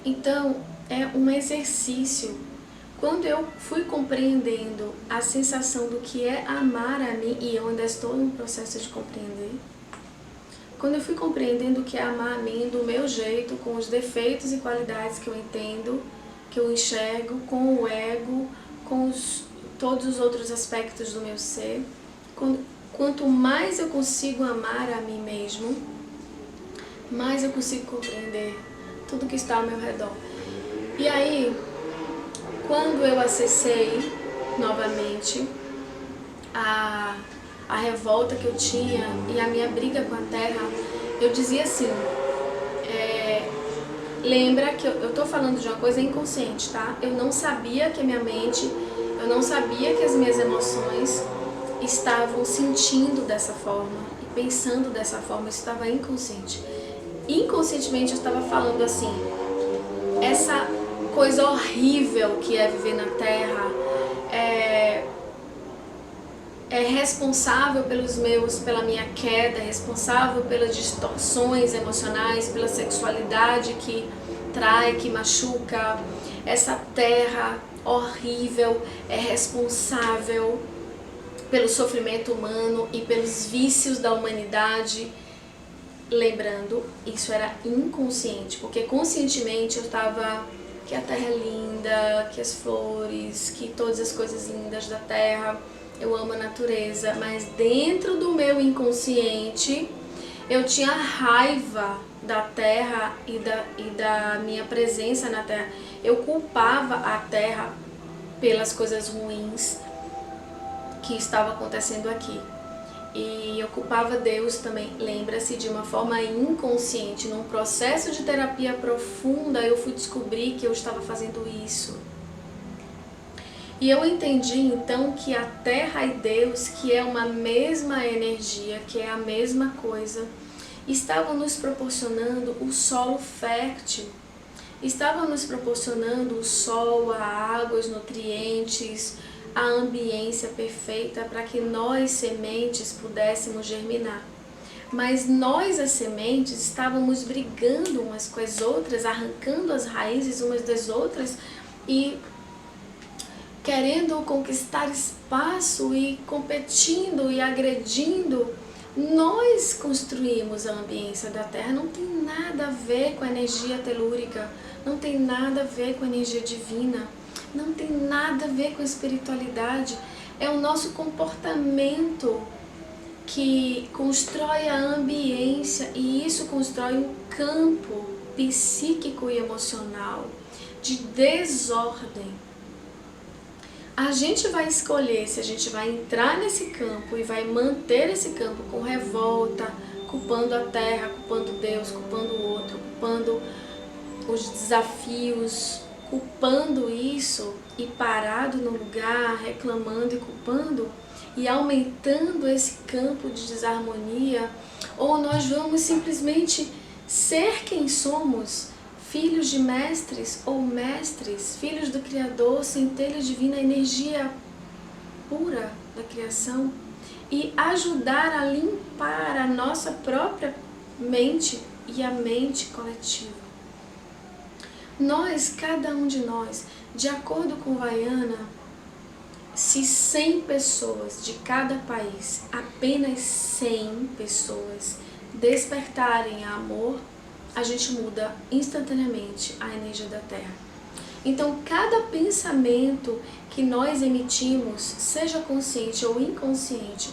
Então, é um exercício. Quando eu fui compreendendo a sensação do que é amar a mim, e eu ainda estou no processo de compreender, quando eu fui compreendendo o que é amar a mim do meu jeito, com os defeitos e qualidades que eu entendo, que eu enxergo, com o ego, com todos os outros aspectos do meu ser, quanto mais eu consigo amar a mim mesmo, mais eu consigo compreender tudo que está ao meu redor. E aí, quando eu acessei novamente a revolta que eu tinha e a minha briga com a terra, eu dizia assim, lembra que eu tô falando de uma coisa inconsciente, tá? Eu não sabia que a minha mente, eu não sabia que as minhas emoções estavam sentindo dessa forma e pensando dessa forma, isso estava inconsciente. Inconscientemente eu estava falando assim, essa coisa horrível que é viver na Terra, é responsável pela minha queda, é responsável pelas distorções emocionais, pela sexualidade que trai, que machuca. Essa terra horrível é responsável pelo sofrimento humano e pelos vícios da humanidade. Lembrando, isso era inconsciente, porque conscientemente eu estava que a terra é linda, que as flores, que todas as coisas lindas da terra, eu amo a natureza, mas dentro do meu inconsciente eu tinha raiva da terra e da minha presença na terra. Eu culpava a terra pelas coisas ruins que estavam acontecendo aqui. E eu culpava Deus também. Lembra-se, de uma forma inconsciente, num processo de terapia profunda, eu fui descobrir que eu estava fazendo isso. E eu entendi então que a terra e Deus, que é uma mesma energia, que é a mesma coisa, estavam nos proporcionando o solo fértil, estavam nos proporcionando o sol, a água, os nutrientes, a ambiência perfeita para que nós, sementes, pudéssemos germinar. Mas nós, as sementes, estávamos brigando umas com as outras, arrancando as raízes umas das outras e querendo conquistar espaço e competindo e agredindo. Nós construímos a ambiência da Terra, não tem nada a ver com a energia telúrica, não tem nada a ver com a energia divina, não tem nada a ver com a espiritualidade. É o nosso comportamento que constrói a ambiência, e isso constrói um campo psíquico e emocional de desordem. A gente vai escolher se a gente vai entrar nesse campo e vai manter esse campo com revolta, culpando a terra, culpando Deus, culpando o outro, culpando os desafios, culpando isso e parado no lugar, reclamando e culpando e aumentando esse campo de desarmonia, ou nós vamos simplesmente ser quem somos, filhos de mestres ou mestres, filhos do Criador, centelha divina, energia pura da criação, e ajudar a limpar a nossa própria mente e a mente coletiva. Nós, cada um de nós, de acordo com Vaiana, se 100 pessoas de cada país, apenas 100 pessoas, despertarem a amor, a gente muda instantaneamente a energia da Terra. Então, cada pensamento que nós emitimos, seja consciente ou inconsciente,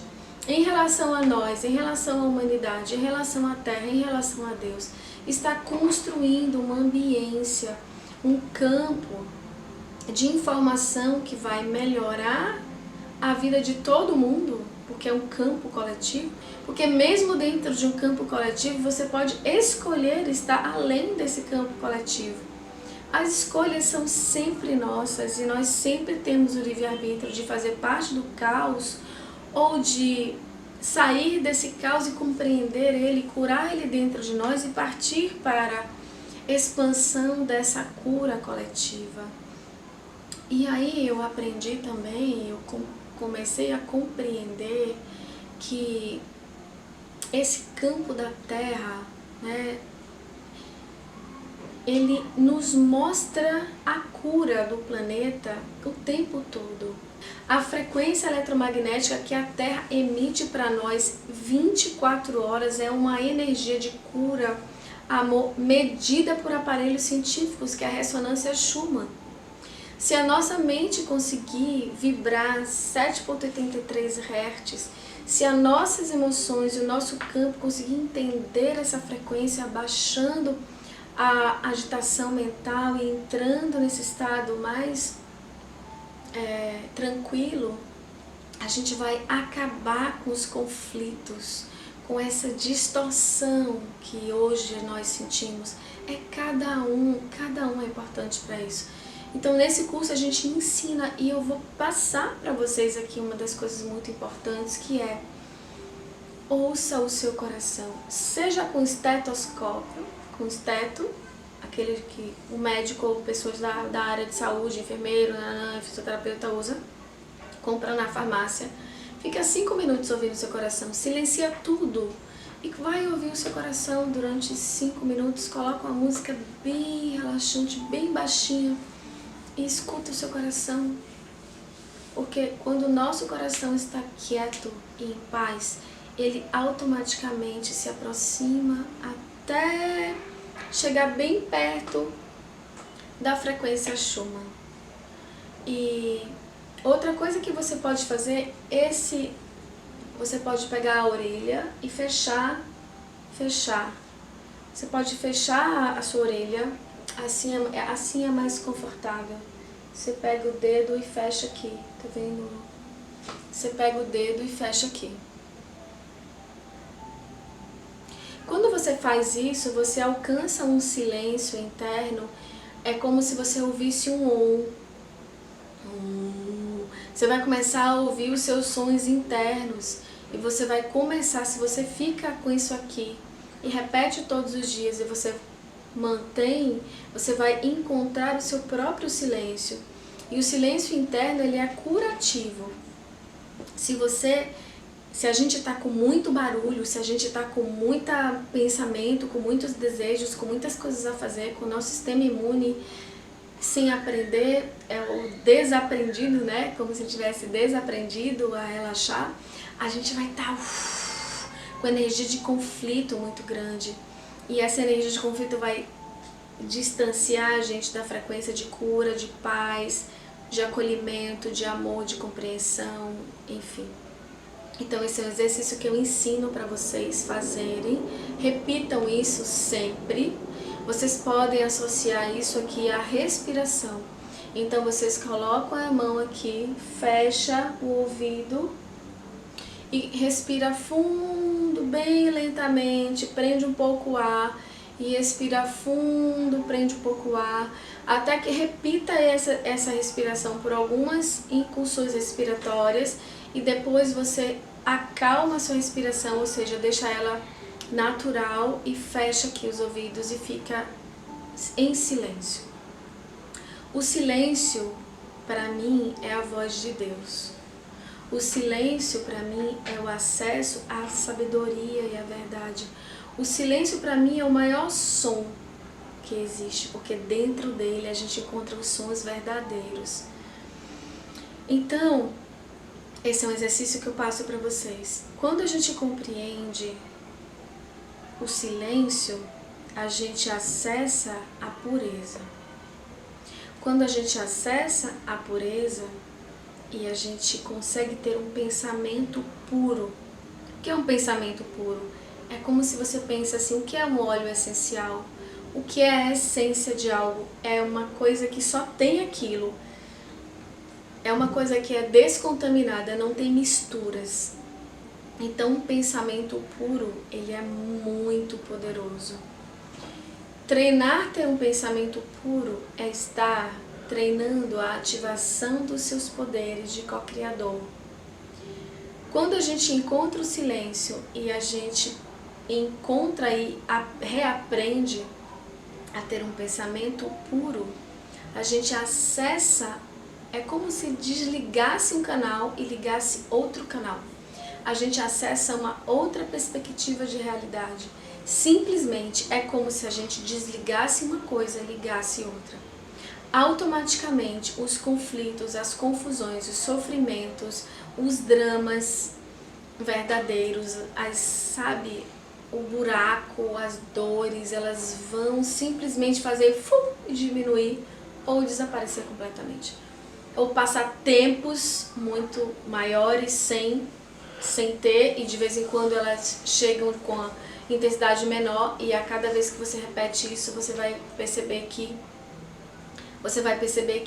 em relação a nós, em relação à humanidade, em relação à Terra, em relação a Deus, está construindo uma ambiência, um campo de informação que vai melhorar a vida de todo mundo, porque é um campo coletivo, porque mesmo dentro de um campo coletivo você pode escolher estar além desse campo coletivo. As escolhas são sempre nossas e nós sempre temos o livre-arbítrio de fazer parte do caos ou de sair desse caos e compreender ele, curar ele dentro de nós e partir para a expansão dessa cura coletiva. E aí eu aprendi também, eu comecei a compreender que esse campo da Terra, né, ele nos mostra a cura do planeta o tempo todo. A frequência eletromagnética que a Terra emite para nós 24 horas é uma energia de cura, amor, medida por aparelhos científicos, que é a ressonância Schumann. Se a nossa mente conseguir vibrar 7,83 Hz, se as nossas emoções e o nosso campo conseguir entender essa frequência, abaixando a agitação mental e entrando nesse estado mais tranquilo, a gente vai acabar com os conflitos, com essa distorção que hoje nós sentimos. Cada um é importante para isso. Então nesse curso a gente ensina, e eu vou passar para vocês aqui uma das coisas muito importantes, que é: ouça o seu coração, seja com estetoscópio, com esteto, aquele que o médico ou pessoas da área de saúde, enfermeiro, fisioterapeuta usa, compra na farmácia, Fica 5 minutos ouvindo o seu coração, silencia tudo e vai ouvir o seu coração durante 5 minutos, coloca uma música bem relaxante, bem baixinha e escuta o seu coração. Porque quando o nosso coração está quieto e em paz, ele automaticamente se aproxima até chegar bem perto da frequência Schumann. E outra coisa que você pode fazer, você pode pegar a orelha e fechar. Você pode fechar a sua orelha, assim é mais confortável. Você pega o dedo e fecha aqui, tá vendo? Você pega o dedo e fecha aqui. Quando você faz isso, você alcança um silêncio interno, é como se você ouvisse um om. Você vai começar a ouvir os seus sons internos e você vai começar, se você fica com isso aqui e repete todos os dias e você mantém, você vai encontrar o seu próprio silêncio. E o silêncio interno, ele é curativo. Se a gente está com muito barulho, se a gente está com muito pensamento, com muitos desejos, com muitas coisas a fazer, com o nosso sistema imune sem aprender, o desaprendido, né? Como se tivesse desaprendido a relaxar, a gente vai estar com energia de conflito muito grande. E essa energia de conflito vai distanciar a gente da frequência de cura, de paz, de acolhimento, de amor, de compreensão, enfim. Então esse é um exercício que eu ensino para vocês fazerem. Repitam isso sempre. Vocês podem associar isso aqui à respiração. Então vocês colocam a mão aqui, fecha o ouvido e respira fundo, bem lentamente, prende um pouco o ar e expira fundo, prende um pouco o ar, até que repita essa respiração por algumas incursões respiratórias e depois você acalma a sua respiração, ou seja, deixa ela natural e fecha aqui os ouvidos e fica em silêncio. O silêncio, para mim, é a voz de Deus. O silêncio, para mim, é o acesso à sabedoria e à verdade. O silêncio, para mim, é o maior som que existe, porque dentro dele a gente encontra os sons verdadeiros. Então, esse é um exercício que eu passo para vocês. Quando a gente compreende o silêncio, a gente acessa a pureza. Quando a gente acessa a pureza e a gente consegue ter um pensamento puro. O que é um pensamento puro? É como se você pensa assim, o que é um óleo essencial? O que é a essência de algo? É uma coisa que só tem aquilo. É uma coisa que é descontaminada, não tem misturas. Então, um pensamento puro, ele é muito poderoso. Treinar ter um pensamento puro é estar treinando a ativação dos seus poderes de co-criador. Quando a gente encontra o silêncio e a gente encontra e reaprende a ter um pensamento puro, a gente acessa, é como se desligasse um canal e ligasse outro canal. A gente acessa uma outra perspectiva de realidade. Simplesmente é como se a gente desligasse uma coisa e ligasse outra. Automaticamente os conflitos, as confusões, os sofrimentos, os dramas verdadeiros, o buraco, as dores, elas vão simplesmente fazer e diminuir ou desaparecer completamente. Ou passar tempos muito maiores sem ter, e de vez em quando elas chegam com a intensidade menor, e a cada vez que você repete isso, você vai perceber que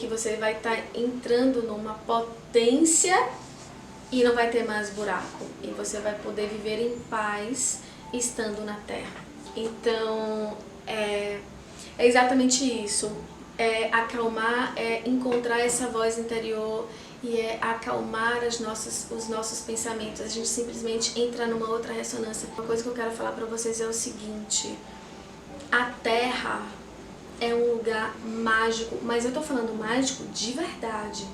você vai estar entrando numa potência e não vai ter mais buraco. E você vai poder viver em paz estando na Terra. Então, é exatamente isso. É acalmar, é encontrar essa voz interior e é acalmar os nossos pensamentos. A gente simplesmente entra numa outra ressonância. Uma coisa que eu quero falar para vocês é o seguinte: a Terra é um lugar mágico, mas eu tô falando mágico de verdade.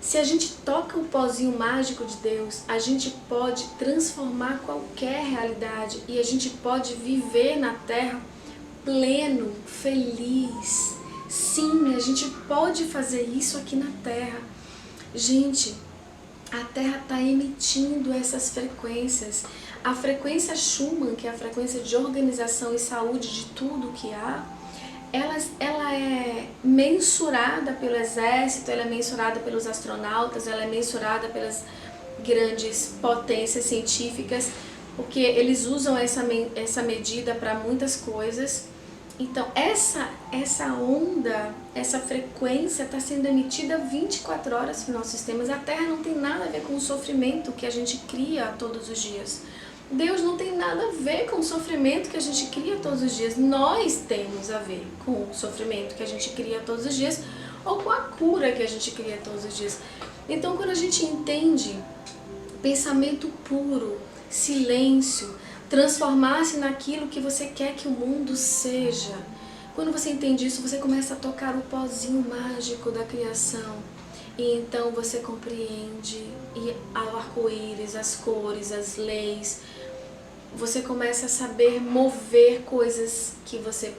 Se a gente toca o pozinho mágico de Deus, a gente pode transformar qualquer realidade e a gente pode viver na Terra pleno, feliz. Sim, a gente pode fazer isso aqui na Terra. Gente, a Terra está emitindo essas frequências. A frequência Schumann, que é a frequência de organização e saúde de tudo que há, ela é mensurada pelo exército, ela é mensurada pelos astronautas, ela é mensurada pelas grandes potências científicas, porque eles usam essa medida para muitas coisas. Então, essa onda, essa frequência está sendo emitida 24 horas para os nossos sistemas. A Terra não tem nada a ver com o sofrimento que a gente cria todos os dias. Deus não tem nada a ver com o sofrimento que a gente cria todos os dias. Nós temos a ver com o sofrimento que a gente cria todos os dias ou com a cura que a gente cria todos os dias. Então, quando a gente entende pensamento puro, silêncio, transformar-se naquilo que você quer que o mundo seja. Quando você entende isso, você começa a tocar o pozinho mágico da criação. E então você compreende o arco-íris, as cores, as leis. Você começa a saber mover coisas que você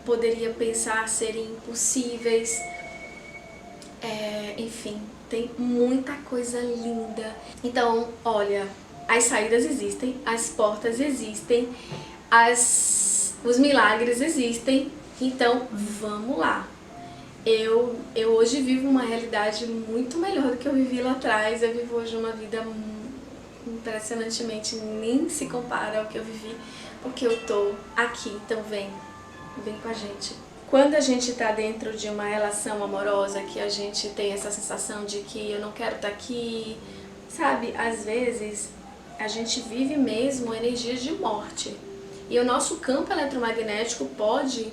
poderia pensar serem impossíveis. Enfim, tem muita coisa linda. Então, olha, as saídas existem, as portas existem, os milagres existem, então vamos lá. Eu hoje vivo uma realidade muito melhor do que eu vivi lá atrás. Eu vivo hoje uma vida impressionantemente, nem se compara ao que eu vivi, porque eu tô aqui, então vem com a gente. Quando a gente está dentro de uma relação amorosa, que a gente tem essa sensação de que eu não quero estar aqui, sabe, às vezes a gente vive mesmo energias de morte. E o nosso campo eletromagnético pode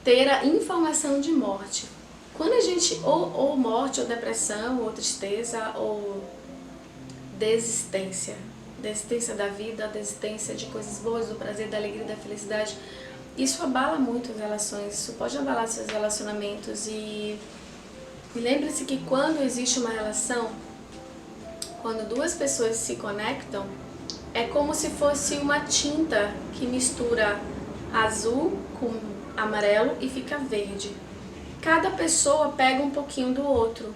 ter a informação de morte. Quando a gente, ou morte, ou depressão, ou tristeza, ou desistência da vida, desistência de coisas boas, do prazer, da alegria, da felicidade, isso abala muito as relações, isso pode abalar seus relacionamentos. E lembre-se que quando existe uma relação, quando duas pessoas se conectam, é como se fosse uma tinta que mistura azul com amarelo e fica verde. Cada pessoa pega um pouquinho do outro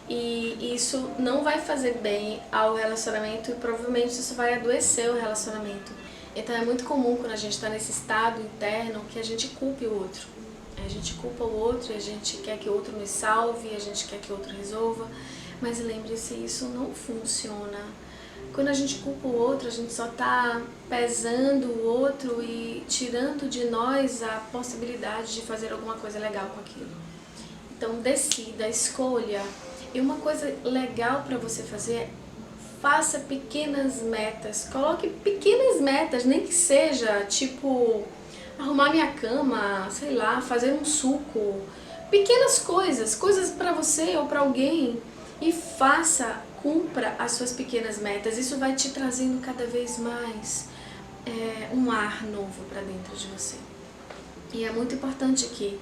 e isso não vai fazer bem ao relacionamento e provavelmente isso vai adoecer o relacionamento. Então é muito comum quando a gente está nesse estado interno que a gente culpe o outro. A gente culpa o outro e a gente quer que o outro nos salve, a gente quer que o outro resolva. Mas lembre-se, isso não funciona. Quando a gente culpa o outro, a gente só está pesando o outro e tirando de nós a possibilidade de fazer alguma coisa legal com aquilo. Então decida, escolha. E uma coisa legal para você fazer é faça pequenas metas. Coloque pequenas metas, nem que seja tipo arrumar minha cama, sei lá, fazer um suco. Pequenas coisas para você ou para alguém. E faça, cumpra as suas pequenas metas. Isso vai te trazendo cada vez mais um ar novo para dentro de você. E é muito importante que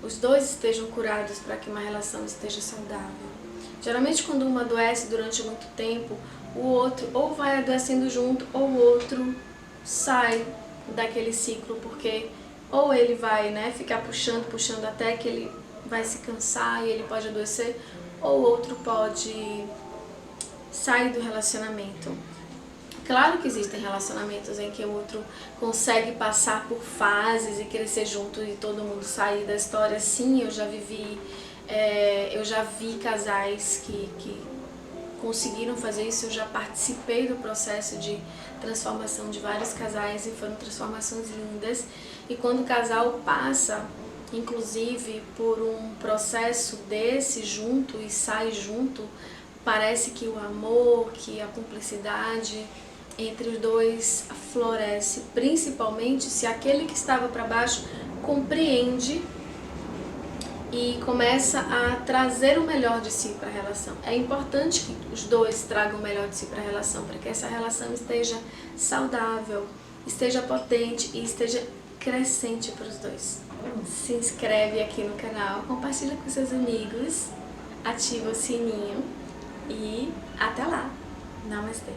os dois estejam curados para que uma relação esteja saudável. Geralmente quando um adoece durante muito tempo, o outro ou vai adoecendo junto ou o outro sai daquele ciclo, porque ou ele vai ficar puxando até que ele vai se cansar e ele pode adoecer, ou o outro pode sair do relacionamento. Claro que existem relacionamentos em que o outro consegue passar por fases e crescer junto e todo mundo sair da história. Sim, eu já vi casais que conseguiram fazer isso, eu já participei do processo de transformação de vários casais e foram transformações lindas. E quando o casal passa, inclusive, por um processo desse junto e sai junto, parece que o amor, que a cumplicidade entre os dois floresce, principalmente se aquele que estava para baixo compreende e começa a trazer o melhor de si para a relação. É importante que os dois tragam o melhor de si para a relação, para que essa relação esteja saudável, esteja potente e esteja crescente para os dois. Se inscreve aqui no canal, compartilha com seus amigos, ativa o sininho e até lá. Namastê!